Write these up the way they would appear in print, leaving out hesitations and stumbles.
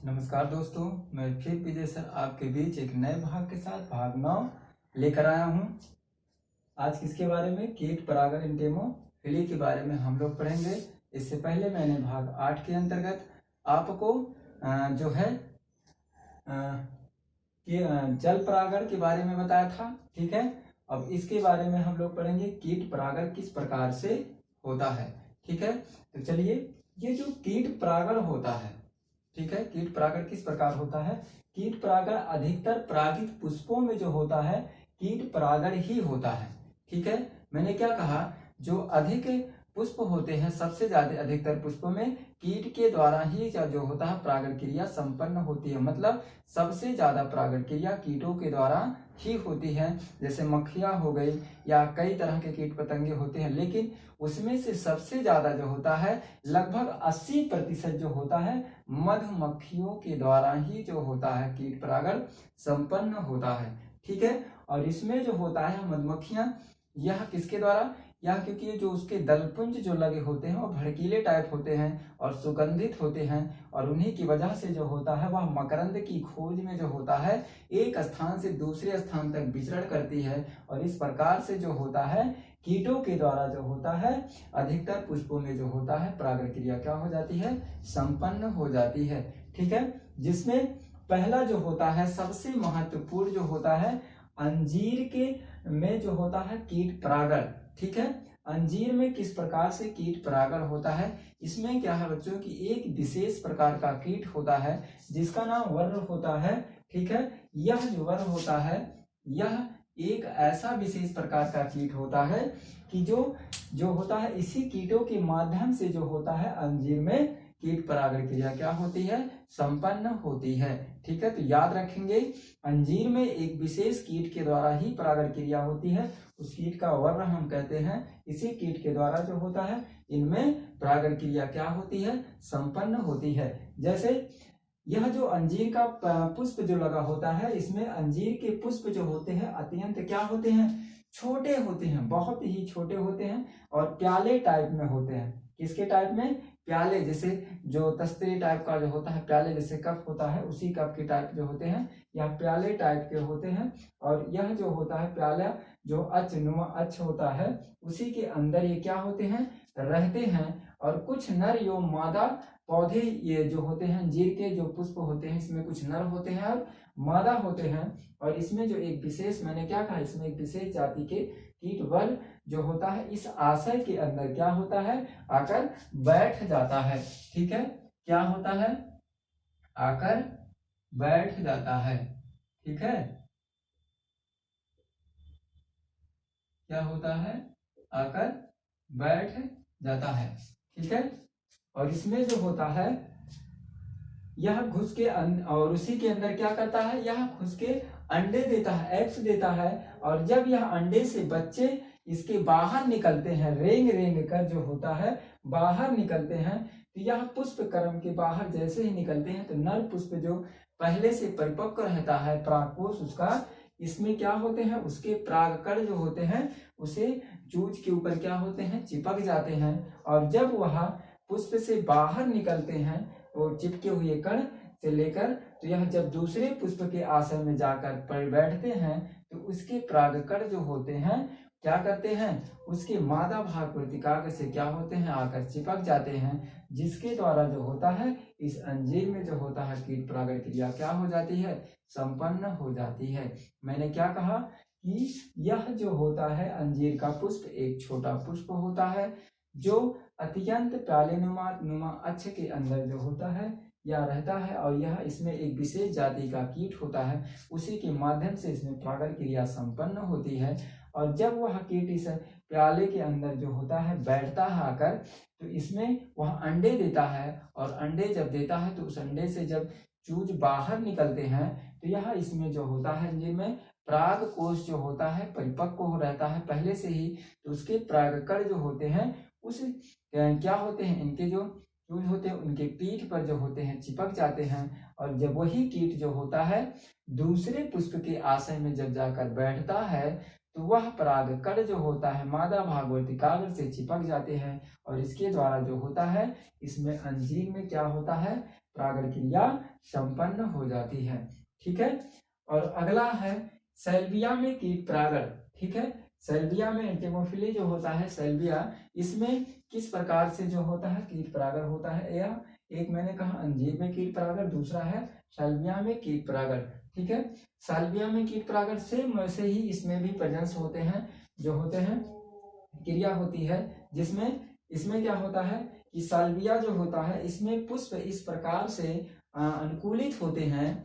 नमस्कार दोस्तों, मैं फिर विजय सर आपके बीच एक नए भाग के साथ भाग 9 लेकर आया हूं। आज किसके बारे में? कीट परागण एंटेमोफिली के बारे में हम लोग पढ़ेंगे। इससे पहले मैंने भाग 8 के अंतर्गत आपको जो है जल परागण के बारे में बताया था। ठीक है, अब इसके बारे में हम लोग पढ़ेंगे कीट परागण किस प्रकार से होता है। ठीक है, तो चलिए, ये जो कीट परागण होता है, ठीक है, कीट परागण किस प्रकार होता है? कीट परागण अधिकतर परागित पुष्पों में जो होता है कीट परागण ही होता है। ठीक है, मैंने क्या कहा? जो अधिक पुष्प होते हैं, सबसे ज्यादा अधिकतर पुष्पों में कीट के द्वारा ही जो होता है परागण क्रिया संपन्न होती है। मतलब सबसे ज्यादा परागण क्रिया कीटों के द्वारा ही होती है। जैसे मक्खियां हो गई या कई तरह के कीट पतंगे होते हैं, लेकिन उसमें से सबसे ज्यादा जो होता है लगभग 80% जो होता है मधुमक्खियों के द्वारा ही जो होता है कीट परागण संपन्न होता है। ठीक है, और इसमें जो होता है मधुमक्खियां, यह किसके द्वारा? यह क्योंकि जो उसके दलपुंज जो लगे होते हैं वो भड़कीले टाइप होते हैं और सुगंधित होते हैं, और उन्हीं की वजह से जो होता है वह मकरंद की खोज में जो होता है एक स्थान से दूसरे स्थान तक विचरण करती है, और इस प्रकार से जो होता है कीटों के द्वारा जो होता है अधिकतर पुष्पों में जो होता है परागण क्रिया क्या हो जाती है? संपन्न हो जाती है। ठीक है, जिसमें पहला जो होता है सबसे महत्वपूर्ण जो होता है अंजीर के में जो होता है कीट परागण। ठीक है, अंजीर में किस प्रकार से कीट परागण होता है? इसमें क्या है बच्चों की एक विशेष प्रकार का कीट होता है जिसका नाम वर्र होता है। ठीक है, यह जो वर्र होता है यह एक ऐसा विशेष प्रकार का कीट होता है कि जो होता है इसी कीटों के माध्यम से जो होता है अंजीर में कीट परागण क्रिया क्या होती है? संपन्न होती है। ठीक है, तो याद रखेंगे अंजीर में एक विशेष कीट के द्वारा ही परागण क्रिया होती है, उस कीट का वर्ण हम कहते हैं। इसी कीट के द्वारा जो होता है इनमें परागण क्रिया क्या होती है? संपन्न होती है। जैसे यह जो अंजीर का पुष्प जो लगा होता है, इसमें अंजीर के पुष्प जो होते हैं अत्यंत क्या होते हैं? छोटे होते हैं, बहुत ही छोटे होते हैं और प्याले टाइप में होते हैं। किसके टाइप में? प्याले, जैसे जो तस्तरी टाइप का जो होता है प्याले जैसे कप होता है उसी कप के टाइप जो होते हैं, यह प्याले टाइप के होते हैं। और यह जो होता है प्याला जो अचनुमा अच होता है उसी के अंदर ये क्या होते हैं? रहते हैं। और कुछ नर एवं मादा पौधे ये जो होते हैं अंजीर के जो पुष्प होते हैं इसमें कुछ नर होते हैं और मादा होते हैं। और इसमें जो एक विशेष, मैंने क्या कहा, इसमें एक विशेष जाति के कीट वर्ग जो होता है इस आशय के अंदर क्या होता है? आकर बैठ जाता है। ठीक है, क्या होता है? आकर बैठ जाता है। ठीक है, क्या होता है? आकर बैठ जाता है। ठीक है, और इसमें जो होता है यह घुस के और उसी के अंदर क्या करता है? यह घुस के अंडे देता है, एग्स देता है। और जब यह अंडे से बच्चे इसके बाहर निकलते हैं, रेंग रेंग कर जो होता है बाहर निकलते हैं, तो यह पुष्प क्रम के बाहर जैसे ही निकलते हैं तो नर पुष्प जो पहले से परिपक्व रहता है परागकोश उसका, इसमें क्या होते हैं? उसके परागकण जो होते हैं उसे चूज के ऊपर क्या होते हैं? चिपक जाते हैं। और जब वह पुष्प से बाहर निकलते हैं वो चिपके हुए कण से लेकर, तो यह जब दूसरे पुष्प के आसन में जाकर पर बैठते हैं तो उसके परागकण जो होते हैं क्या करते हैं? उसके मादा भाग वर्तिकाग्र से क्या होते हैं? आकर चिपक जाते हैं, जिसके द्वारा जो होता है इस अंजीर में जो होता है कीट परागण क्रिया क्या हो जाती है? संपन्न हो जाती है। मैंने क्या कहा कि यह जो होता है अंजीर का पुष्प एक छोटा पुष्प होता है जो अत्यंत प्याले नुमा अक्ष के अंदर जो होता है या रहता है, और यह इसमें एक विशेष जाति का कीट होता है, उसी के माध्यम से इसमें परागण क्रिया संपन्न होती है। और जब वह कीट इस प्याले के अंदर जो होता है बैठता है आकर, तो इसमें वह अंडे देता है, और अंडे जब देता है तो उस अंडे से जब चूज बाहर निकलते हैं तो यह इसमें जो होता है अंजीर में पराग कोश जो होता है परिपक्व हो रहता है पहले से ही, तो उसके परागकण जो होते हैं उस क्या होते हैं? इनके जो चूज होते हैं उनके पीठ पर जो होते हैं चिपक जाते हैं। और जब वही कीट जो होता है दूसरे पुष्प के आशय में जब जाकर बैठता है तो वह परागकण जो होता है मादा भाग वर्तिकाग्र से चिपक जाते हैं, और इसके द्वारा जो होता है इसमें अंजीर में क्या होता है? परागण क्रिया संपन्न हो जाती है। ठीक है, और अगला है सैल्विया में कीट परागण। ठीक है, सैल्विया में एंटिमोफिली जो होता है सैल्विया, इसमें किस प्रकार से जो होता है कीट परागण होता है, या एक मैंने कहा अंजीर में कीट परागण, दूसरा है सैल्विया में कीट परागण। ठीक है, सैल्विया में कीट परागण सेम वैसे ही इसमें भी प्रेजेंस होते हैं, जो होते हैं क्रिया होती है, जिसमें इसमें क्या होता है कि सैल्विया जो होता है इसमें पुष्प इस प्रकार से अनुकूलित होते हैं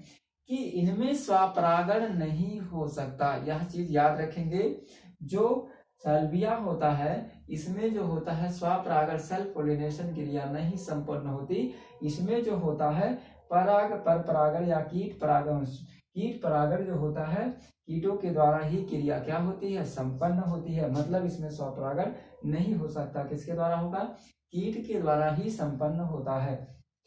कि इनमें स्वपरागण नहीं हो सकता। यह चीज याद रखेंगे, जो सैल्विया होता है इसमें जो होता है स्वपरागण सेल्फ पोलिनेशन क्रिया नहीं संपन्न होती। इसमें जो होता है पर परागण या कीट परागण जो होता है कीटों के द्वारा ही क्रिया क्या होती है, संपन्न होती है। मतलब इसमें स्वपरागण नहीं हो सकता, किसके द्वारा होगा, कीट के द्वारा ही संपन्न होता है।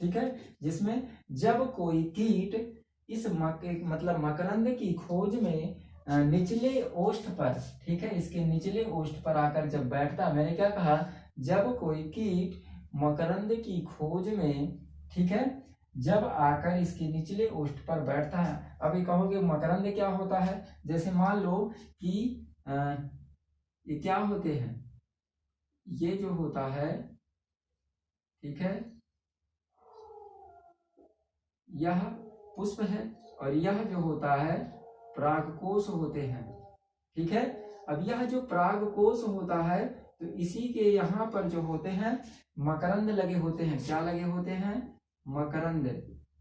ठीक है, जिसमें जब कोई कीट इस मतलब मकरंद की खोज में निचले ओष्ठ पर, ठीक है, इसके निचले ओष्ठ पर आकर जब बैठता, मैंने क्या कहा, जब कोई कीट मकरंद की खोज में, ठीक है, जब आकर इसके निचले ओष्ठ पर बैठता है। अभी कहोगे मकरंद क्या होता है, जैसे मान लो कि ये क्या होते हैं, ये जो होता है, ठीक है, यह पुष्प है और यह जो होता है परागकोश होते हैं। ठीक है, अब यह जो परागकोश होता है तो इसी के यहाँ पर जो होते हैं मकरंद लगे होते हैं। क्या लगे होते हैं, मकरंद।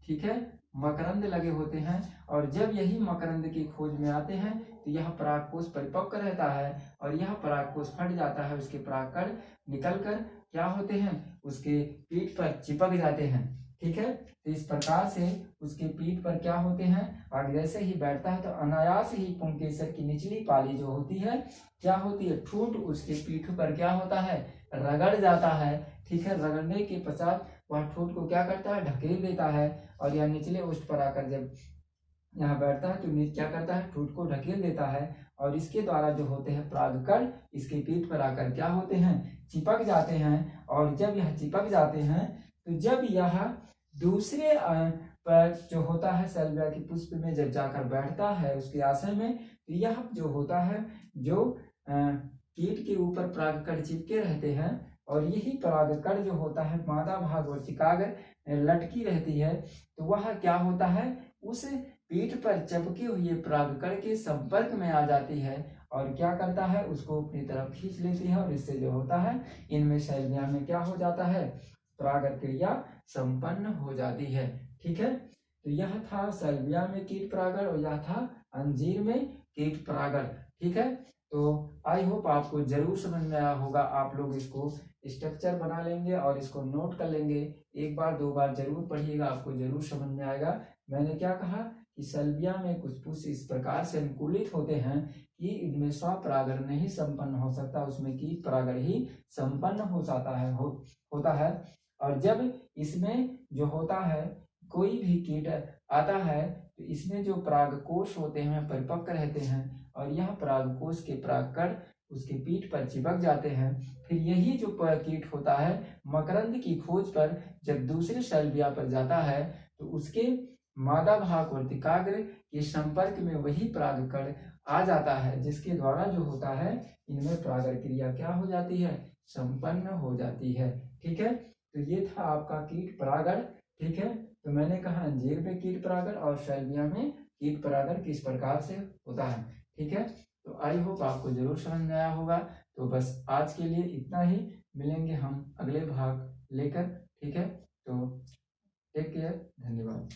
ठीक है, मकरंद लगे होते हैं, और जब यही मकरंद की खोज में आते हैं तो यह परागकोश परिपक्व रहता है और यह परागकोश फट जाता है, उसके परागकण निकलकर क्या होते हैं, उसके पीठ पर चिपक जाते हैं। ठीक है, तो इस प्रकार से उसके पीठ पर क्या होते हैं, और जैसे ही बैठता है तो अनायास ही पुंकेसर की निचली पाली जो होती है क्या होती है, ठूंठ उसके पीठ पर क्या होता है, रगड़ जाता है। ठीक है, रगड़ने के पश्चात वह ठूंठ को क्या करता है, ढकेल देता है, और यह निचले ओष्ठ पर आकर जब यहाँ बैठता है तो क्या करता है, ठूंठ को ढकेल देता है, और इसके द्वारा जो होते हैं परागकण इसके पीठ पर आकर क्या होते हैं, चिपक जाते हैं। और जब यह चिपक जाते हैं तो जब यह दूसरे पर जो होता है सैल्विया के पुष्प में जब जाकर बैठता है उसके आशय में, तो यह जो होता है, जो कीट के ऊपर परागकण चिपके रहते हैं, और यही परागकण जो होता है मादा भाग और चिकागर लटकी रहती है, तो वह क्या होता है, उस पीठ पर चिपके हुए परागकण के संपर्क में आ जाती है और क्या करता है, उसको अपनी तरफ खींच लेती है, और इससे जो होता है इनमें सैल्विया में क्या हो जाता है, परागण क्रिया संपन्न हो जाती है। ठीक है, तो यह था सैल्विया में कीट परागण और यह था अंजीर में कीट परागण। ठीक है, तो आई होप आपको जरूर समझ में आया होगा। आप लोग इसको स्ट्रक्चर बना लेंगे और इसको नोट कर लेंगे, एक बार दो बार जरूर पढ़िएगा, आपको जरूर समझ में आएगा। मैंने क्या कहा कि सैल्विया में कुछ पुष्प इस प्रकार से अनुकूलित होते हैं कि इनमें स्वपरागण नहीं संपन्न हो सकता, उसमें कीट परागण ही संपन्न हो जाता है, होता है। और जब इसमें जो होता है कोई भी कीट आता है तो इसमें जो परागकोश होते हैं परिपक्व रहते हैं, और यह परागकोश के परागकण उसके पीठ पर चिपक जाते हैं। फिर यही जो कीट होता है मकरंद की खोज पर जब दूसरे सैल्विया पर जाता है तो उसके मादा भाग और दिकाग्र के संपर्क में वही परागकण आ जाता है, जिसके द्वारा जो होता है इनमें परागण क्रिया क्या हो जाती है, संपन्न हो जाती है। ठीक है, तो ये था आपका कीट परागण। ठीक है, तो मैंने कहा अंजीर में कीट परागण और सैल्विया में कीट परागण किस प्रकार से होता है। ठीक है, तो आई होप आपको जरूर समझ में आया होगा। तो बस आज के लिए इतना ही, मिलेंगे हम अगले भाग लेकर। ठीक है, तो टेक केयर, धन्यवाद।